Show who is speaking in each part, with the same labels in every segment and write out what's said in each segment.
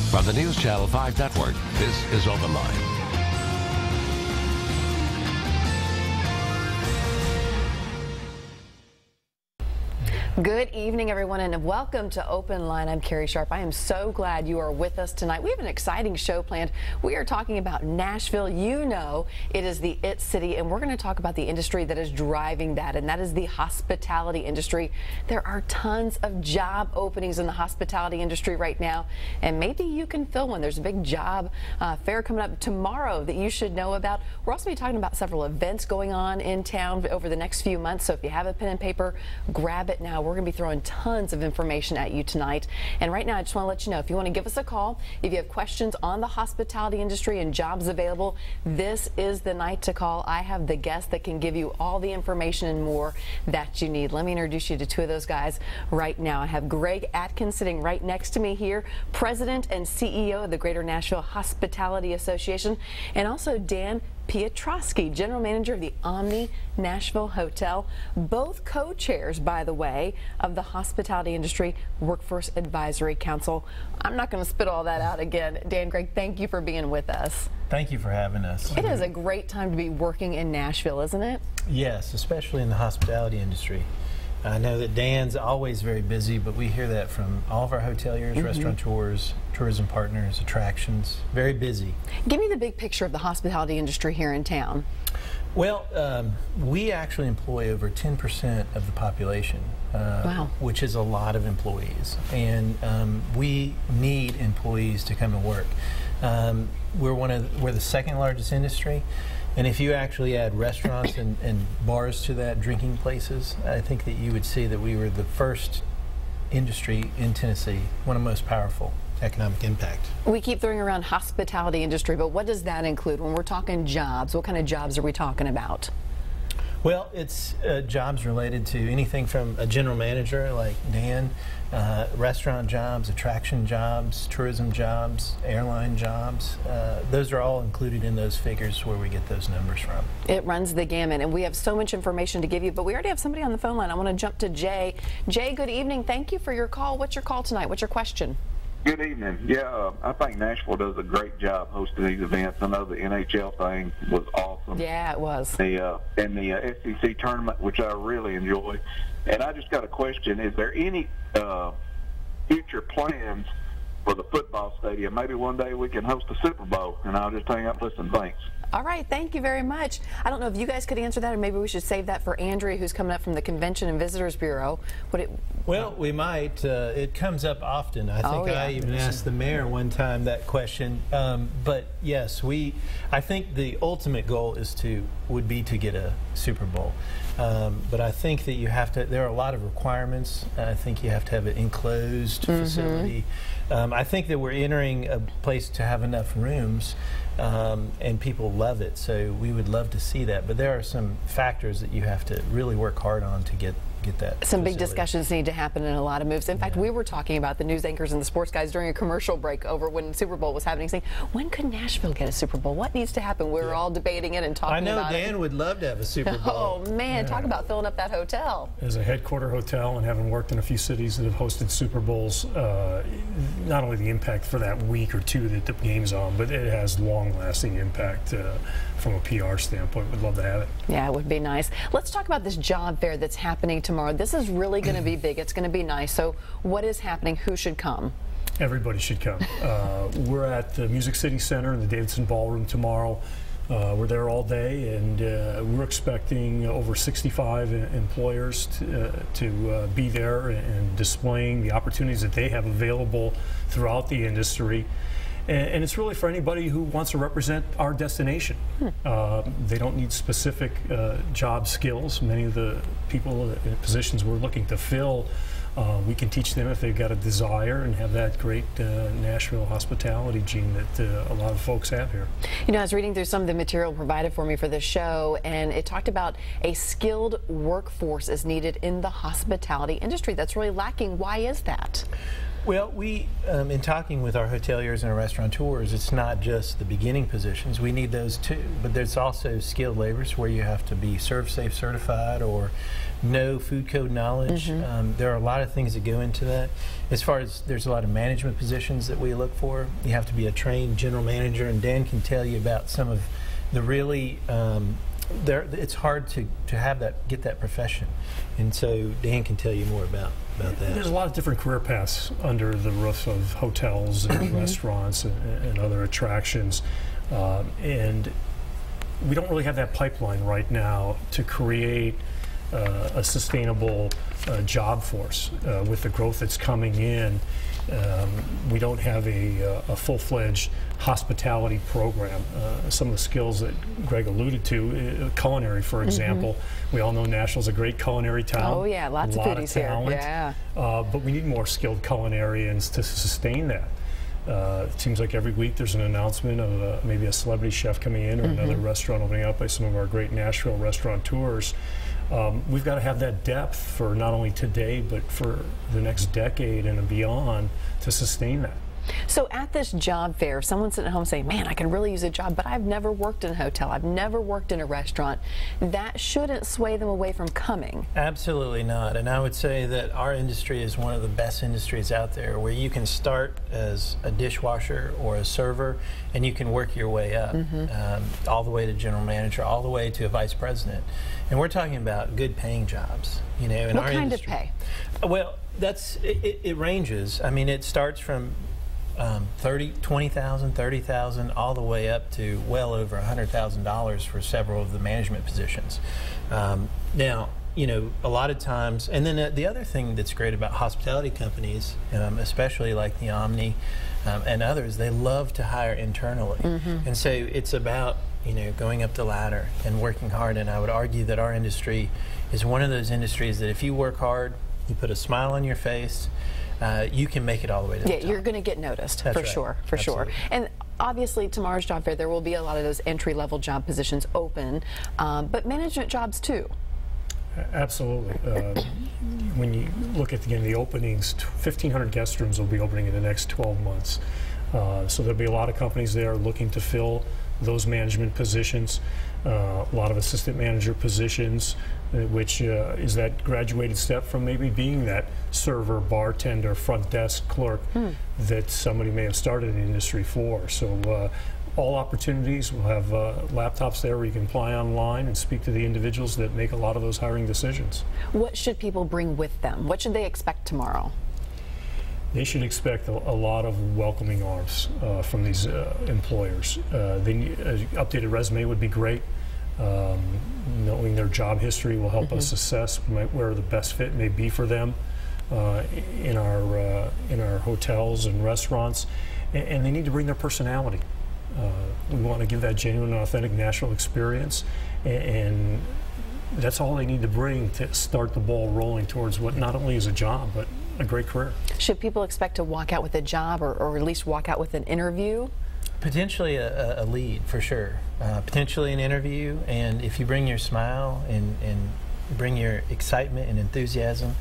Speaker 1: From the News Channel 5 Network, this is OpenLine.
Speaker 2: Good evening, everyone, and welcome to Open Line. I'm Carrie Sharp. I am so glad you are with us tonight. We have an exciting show planned. We are talking about Nashville. You know it is the IT city, and we're going to talk about the industry that is driving that, and that is the hospitality industry. There are tons of job openings in the hospitality industry right now, and maybe you can fill one. There's a big job fair coming up tomorrow that you should know about. We're also going to be talking about several events going on in town over the next few months, so if you have a pen and paper, grab it now. We're going to be throwing tons of information at you tonight. And right now, I just want to let you know, if you want to give us a call, if you have questions on the hospitality industry and jobs available, this is the night to call. I have the guest that can give you all the information and more that you need. Let me introduce you to two of those guys right now. I have Greg Atkins sitting right next to me here, President and CEO of the Greater Nashville Hospitality Association, and also Dan Piotrowski, General Manager of the Omni Nashville Hotel, both co-chairs, by the way, of the Hospitality Industry Workforce Advisory Council. I'm not going to spit all that out again. Dan, Greg, thank you for being with us.
Speaker 3: Thank you for having us.
Speaker 2: It is a great time to be working in Nashville, isn't it?
Speaker 3: Yes, especially in the hospitality industry. I know that Dan's always very busy, but we hear that from all of our hoteliers, restaurateurs, tourism partners, attractions. Very busy.
Speaker 2: Give me the big picture of the hospitality industry here in town.
Speaker 3: Well, we actually employ over 10% of the population,
Speaker 2: wow,
Speaker 3: which is a lot of employees. And we need employees to come and work. We're the second largest industry. And if you actually add restaurants and bars to that, drinking places, I think that you would see that we were the first industry in Tennessee, one of the most powerful economic impact.
Speaker 2: We keep throwing around hospitality industry, but what does that include? When we're talking jobs, what kind of jobs are we talking about?
Speaker 3: Well, it's jobs related to anything from a general manager like Dan, restaurant jobs, attraction jobs, tourism jobs, airline jobs. Those are all included in those figures where we get those numbers from.
Speaker 2: It runs the gamut, and we have so much information to give you, but we already have somebody on the phone line. I want to jump to Jay. Jay, good evening. Thank you for your call. What's your call tonight? What's your question?
Speaker 4: Good evening. Yeah, I think Nashville does a great job hosting these events. I know the NHL thing was awesome.
Speaker 2: Yeah, it was.
Speaker 4: And the SEC tournament, which I really enjoy. And I just got a question. Is there any future plans for the football stadium? Maybe one day we can host a Super Bowl, and I'll just hang up and listen. Thanks.
Speaker 2: All right, thank you very much. I don't know if you guys could answer that, or maybe we should save that for Andrea, who's coming up from the Convention and Visitors Bureau.
Speaker 3: Well, we might. It comes up often. I think I even asked the mayor one time that question. But yes, I think the ultimate goal would be to get a Super Bowl. But I think that there are a lot of requirements. I think you have to have an enclosed facility. I think that we're entering a place to have enough rooms, and people love it. So we would love to see that. But there are some factors that you have to really work hard on to get that.
Speaker 2: Some big discussions need to happen and a lot of moves. In fact, we were talking about the news anchors and the sports guys during a commercial break over when Super Bowl was happening, saying, when could Nashville get a Super Bowl? What needs to happen? We were all debating it and talking about it.
Speaker 3: I know Dan would love to have a Super Bowl.
Speaker 2: Oh, man, talk about filling up that hotel.
Speaker 5: As a headquarter hotel and having worked in a few cities that have hosted Super Bowls, not only the impact for that week or two that the game's on, but it has long-lasting impact from a PR standpoint. We'd love to have it.
Speaker 2: Yeah, it would be nice. Let's talk about this job fair that's happening tomorrow. This is really going to be big. It's going to be nice. So what is happening? Who should come?
Speaker 5: Everybody should come. We're at the Music City Center in the Davidson Ballroom tomorrow. We're there all day, and we're expecting over 65 employers to be there and displaying the opportunities that they have available throughout the industry. And it's really for anybody who wants to represent our destination. They don't need specific job skills. Many of the people in positions we're looking to fill, we can teach them if they've got a desire and have that great Nashville hospitality gene that a lot of folks have here.
Speaker 2: You know, I was reading through some of the material provided for me for this show, and it talked about a skilled workforce is needed in the hospitality industry. That's really lacking. Why is that?
Speaker 3: Well, we, in talking with our hoteliers and our restaurateurs, it's not just the beginning positions. We need those too, but there's also skilled laborers where you have to be ServSafe certified or know food code knowledge. There are a lot of things that go into that. As far as there's a lot of management positions that we look for. You have to be a trained general manager, and Dan can tell you about some of the really it's hard to get that profession, and so Dan can tell you more about that.
Speaker 5: There's a lot of different career paths under the roof of hotels and restaurants and other attractions, and we don't really have that pipeline right now to create a sustainable job force with the growth that's coming in. We don't have a full-fledged hospitality program. Some of the skills that Greg alluded to, culinary, for example. We all know Nashville's a great culinary town.
Speaker 2: Oh yeah, lots of foodies here. Yeah.
Speaker 5: But we need more skilled culinarians to sustain that. It seems like every week there's an announcement of maybe a celebrity chef coming in or another restaurant opening up by some of our great Nashville restaurateurs. We've got to have that depth for not only today, but for the next decade and beyond to sustain that.
Speaker 2: So at this job fair, if someone's sitting at home saying, man, I could really use a job, but I've never worked in a hotel, I've never worked in a restaurant, that shouldn't sway them away from coming.
Speaker 3: Absolutely not. And I would say that our industry is one of the best industries out there, where you can start as a dishwasher or a server and you can work your way up, all the way to general manager, all the way to a vice president. And we're talking about good paying jobs, you know, in our industry.
Speaker 2: What kind of pay?
Speaker 3: Well, it ranges. I mean, it starts from $20,000, $30,000, all the way up to well over $100,000 for several of the management positions. Now, you know, a lot of times, and then the other thing that's great about hospitality companies, especially like the Omni and others, they love to hire internally. And so it's about, you know, going up the ladder and working hard. And I would argue that our industry is one of those industries that if you work hard, you put a smile on your face, you can make it all the way to the top.
Speaker 2: You're going to get noticed.
Speaker 3: That's
Speaker 2: for
Speaker 3: right.
Speaker 2: sure, for
Speaker 3: Absolutely.
Speaker 2: sure. And obviously tomorrow's job fair, there will be a lot of those entry-level job positions open, but management jobs too.
Speaker 5: Absolutely. When you look at, again, the openings, 1,500 guest rooms will be opening in the next 12 months. So there'll be a lot of companies there looking to fill those management positions, a lot of assistant manager positions, which is that graduated step from maybe being that server, bartender, front desk clerk that somebody may have started in the industry for. So all opportunities. We'll have laptops there where you can apply online and speak to the individuals that make a lot of those hiring decisions.
Speaker 2: What should people bring with them? What should they expect tomorrow?
Speaker 5: They should expect a lot of welcoming arms from these employers. An updated resume would be great. Knowing their job history will help us assess where the best fit may be for them in our hotels and restaurants. And they need to bring their personality. We want to give that genuine, authentic Nashville experience, and that's all they need to bring to start the ball rolling towards what not only is a job, but a great career.
Speaker 2: Should people expect to walk out with a job or at least walk out with an interview?
Speaker 3: Potentially a lead, for sure. Potentially an interview, and if you bring your smile and bring your excitement and enthusiasm,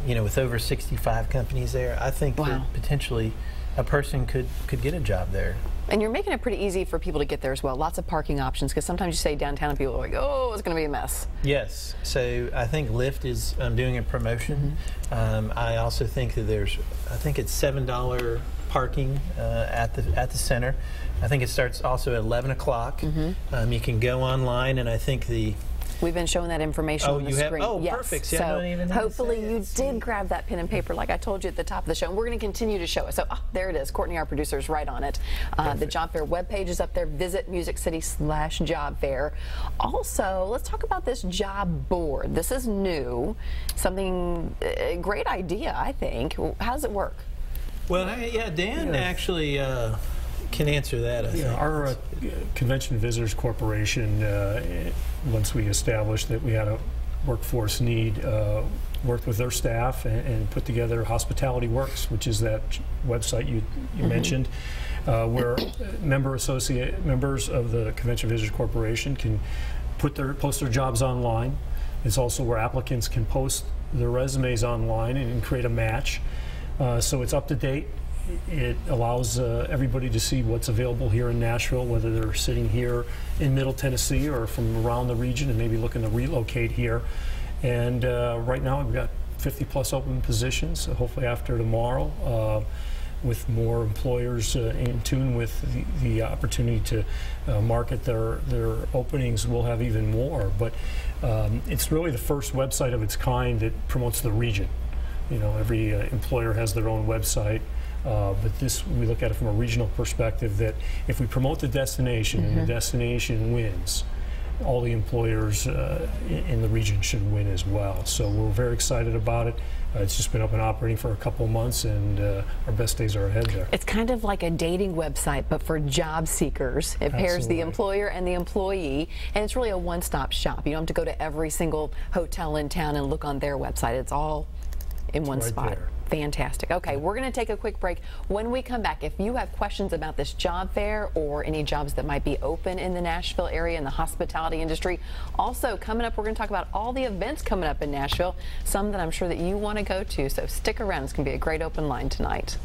Speaker 3: you know, with over 65 companies there, I think that potentially a person could get a job there.
Speaker 2: And you're making it pretty easy for people to get there as well. Lots of parking options, because sometimes you say downtown and people are like, oh, it's going to be a mess.
Speaker 3: Yes. So I think Lyft is doing a promotion. I also think that I think it's $7 parking at the center. I think it starts also at 11 o'clock. You can go online, and I think
Speaker 2: we've been showing that information on the screen.
Speaker 3: Oh,
Speaker 2: yes.
Speaker 3: perfect. See,
Speaker 2: so hopefully you did grab that pen and paper like I told you at the top of the show. And we're going to continue to show it. So there it is. Courtney, our producer, is right on it. The job fair webpage is up there. Visit MusicCity/job fair. Also, let's talk about this job board. This is new. A great idea, I think. How does it work?
Speaker 3: Well, Dan actually can answer that, I think.
Speaker 5: Our Convention Visitors Corporation, once we established that we had a workforce need, worked with their staff and put together Hospitality Works, which is that website you mentioned, where members of the Convention Visitors Corporation can post their jobs online. It's also where applicants can post their resumes online and create a match. So it's up to date. It allows everybody to see what's available here in Nashville, whether they're sitting here in Middle Tennessee or from around the region and maybe looking to relocate here. And right now we've got 50 plus open positions, so hopefully after tomorrow, with more employers in tune with the opportunity to market their openings, we'll have even more. But it's really the first website of its kind that promotes the region. You know, every employer has their own website. But this, we look at it from a regional perspective, that if we promote the destination and the destination wins, all the employers in the region should win as well. So we're very excited about it. It's just been up and operating for a couple of months, and our best days are ahead there.
Speaker 2: It's kind of like a dating website, but for job seekers. It pairs the employer and the employee, and it's really a one-stop shop. You don't have to go to every single hotel in town and look on their website. It's all in one spot.
Speaker 5: There.
Speaker 2: Fantastic. Okay, we're going to take a quick break. When we come back, if you have questions about this job fair or any jobs that might be open in the Nashville area in the hospitality industry, also coming up, we're going to talk about all the events coming up in Nashville, some that I'm sure that you want to go to. So stick around. It's going to be a great open line tonight.